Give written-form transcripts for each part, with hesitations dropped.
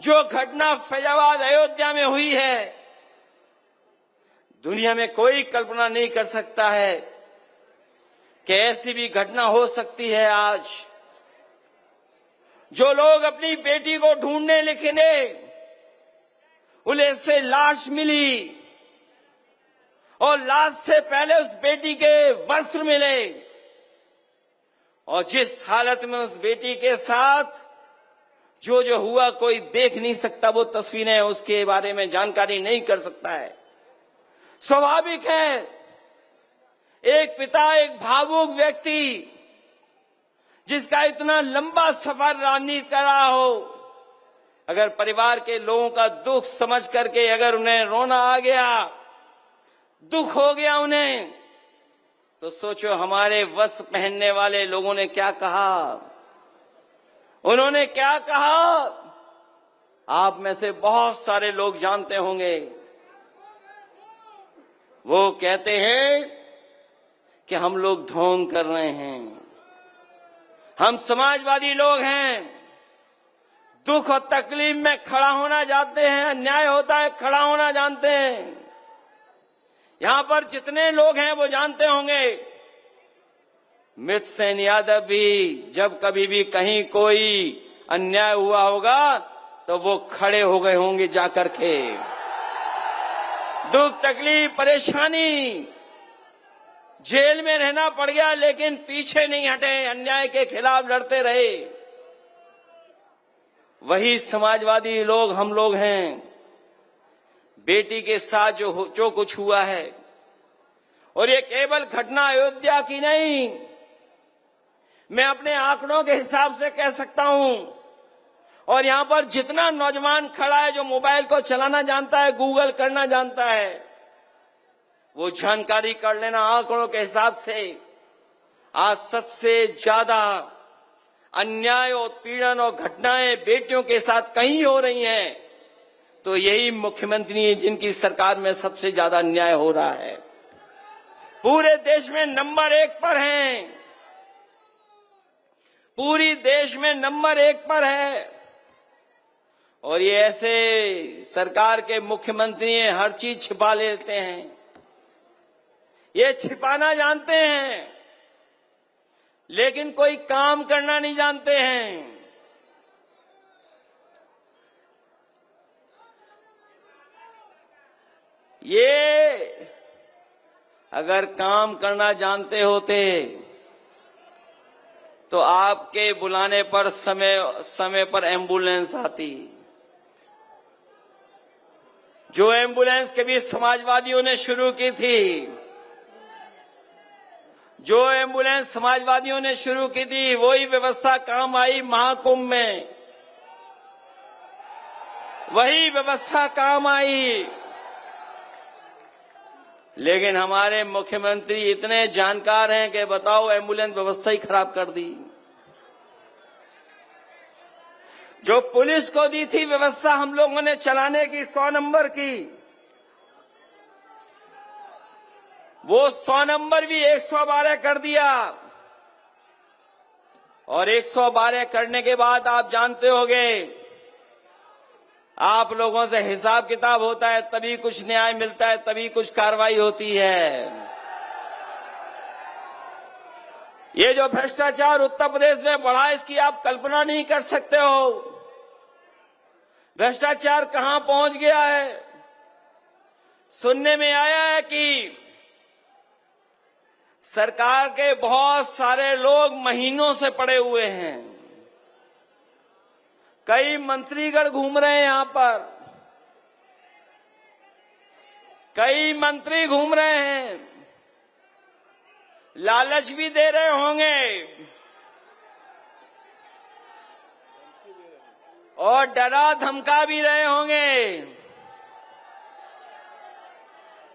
जो घटना फैजाबाद अयोध्या में हुई है, दुनिया में कोई कल्पना नहीं कर सकता है कि ऐसी भी घटना हो सकती है। आज जो लोग अपनी बेटी को ढूंढने निकले, उन्हें से लाश मिली और लाश से पहले उस बेटी के वस्त्र मिले, और जिस हालत में उस बेटी के साथ जो जो हुआ कोई देख नहीं सकता, वो तस्वीरें उसके बारे में जानकारी नहीं कर सकता है। स्वाभाविक है, एक पिता, एक भावुक व्यक्ति जिसका इतना लंबा सफर राजनीति कर रहा हो, अगर परिवार के लोगों का दुख समझ करके अगर उन्हें रोना आ गया, दुख हो गया उन्हें, तो सोचो हमारे वस्त्र पहनने वाले लोगों ने क्या कहा। उन्होंने क्या कहा, आप में से बहुत सारे लोग जानते होंगे। वो कहते हैं कि हम लोग ढोंग कर रहे हैं, हम समाजवादी लोग हैं, दुख और तकलीफ में खड़ा होना जानते हैं, अन्याय होता है खड़ा होना जानते हैं। यहां पर जितने लोग हैं वो जानते होंगे, मित्र सेन यादव भी जब कभी भी कहीं कोई अन्याय हुआ होगा तो वो खड़े हो गए होंगे जाकर के। दुख, तकलीफ, परेशानी, जेल में रहना पड़ गया लेकिन पीछे नहीं हटे, अन्याय के खिलाफ लड़ते रहे। वही समाजवादी लोग हम लोग हैं। बेटी के साथ जो कुछ हुआ है, और ये केवल घटना अयोध्या की नहीं, मैं अपने आंकड़ों के हिसाब से कह सकता हूं, और यहां पर जितना नौजवान खड़ा है जो मोबाइल को चलाना जानता है, गूगल करना जानता है, वो जानकारी कर लेना आंकड़ों के हिसाब से। आज सबसे ज्यादा अन्याय और पीड़न और घटनाएं बेटियों के साथ कहीं हो रही हैं, तो यही मुख्यमंत्री हैं जिनकी सरकार में सबसे ज्यादा अन्याय हो रहा है। पूरे देश में नंबर 1 पर हैं, पूरी देश में नंबर 1 पर है। और ये ऐसे सरकार के मुख्यमंत्री हैं, हर चीज छिपा लेते हैं, ये छिपाना जानते हैं लेकिन कोई काम करना नहीं जानते हैं। ये अगर काम करना जानते होते तो आपके बुलाने पर समय पर एम्बुलेंस आती। जो एम्बुलेंस कभी समाजवादियों ने शुरू की थी, जो एम्बुलेंस समाजवादियों ने शुरू की थी, वही व्यवस्था काम आई महाकुंभ में, वही व्यवस्था काम आई। लेकिन हमारे मुख्यमंत्री इतने जानकार हैं कि बताओ, एम्बुलेंस व्यवस्था ही खराब कर दी। जो पुलिस को दी थी व्यवस्था हम लोगों ने चलाने की 100 नंबर की, वो 100 नंबर भी 112 कर दिया। और 112 करने के बाद आप जानते होंगे, आप लोगों से हिसाब किताब होता है, तभी कुछ न्याय मिलता है, तभी कुछ कार्रवाई होती है। ये जो भ्रष्टाचार उत्तर प्रदेश में बढ़ा, इसकी आप कल्पना नहीं कर सकते हो। भ्रष्टाचार कहां पहुंच गया है। सुनने में आया है कि सरकार के बहुत सारे लोग महीनों से पड़े हुए हैं, कई मंत्रीगण घूम रहे हैं यहां पर, कई मंत्री घूम रहे हैं, लालच भी दे रहे होंगे और डरा धमका भी रहे होंगे।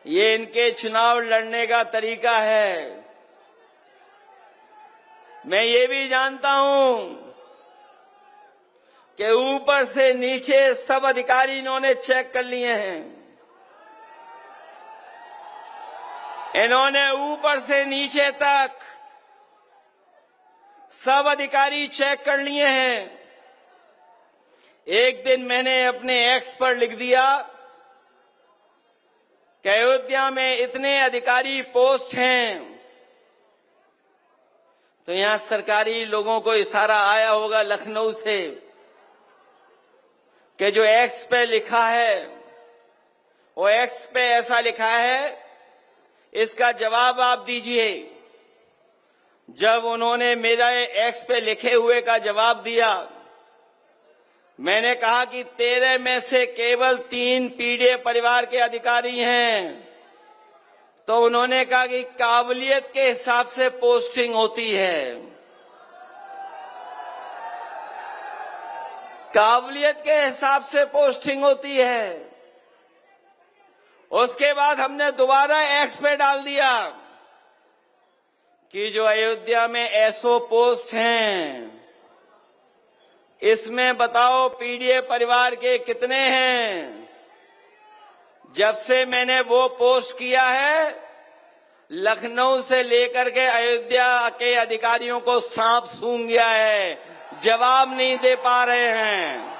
ये इनके चुनाव लड़ने का तरीका है। मैं ये भी जानता हूं कि ऊपर से नीचे सब अधिकारी इन्होंने चेक कर लिए हैं। इन्होंने ऊपर से नीचे तक सब अधिकारी चेक कर लिए हैं एक दिन मैंने अपने एक्स पर लिख दिया कि अयोध्या में इतने अधिकारी पोस्ट हैं, तो यहां सरकारी लोगों को इशारा आया होगा लखनऊ से कि जो एक्स पे लिखा है वो एक्स पे ऐसा लिखा है, इसका जवाब आप दीजिए। जब उन्होंने मेरा एक्स पे लिखे हुए का जवाब दिया, मैंने कहा कि 13 में से केवल 3 पीडीए परिवार के अधिकारी हैं, तो उन्होंने कहा कि काबिलियत के हिसाब से पोस्टिंग होती है। काबिलियत के हिसाब से पोस्टिंग होती है। उसके बाद हमने दोबारा एक्स पे डाल दिया कि जो अयोध्या में एसओ पोस्ट हैं, इसमें बताओ पीडीए परिवार के कितने हैं। जब से मैंने वो पोस्ट किया है, लखनऊ से लेकर के अयोध्या के अधिकारियों को सांप सूंघ गया है, जवाब नहीं दे पा रहे हैं।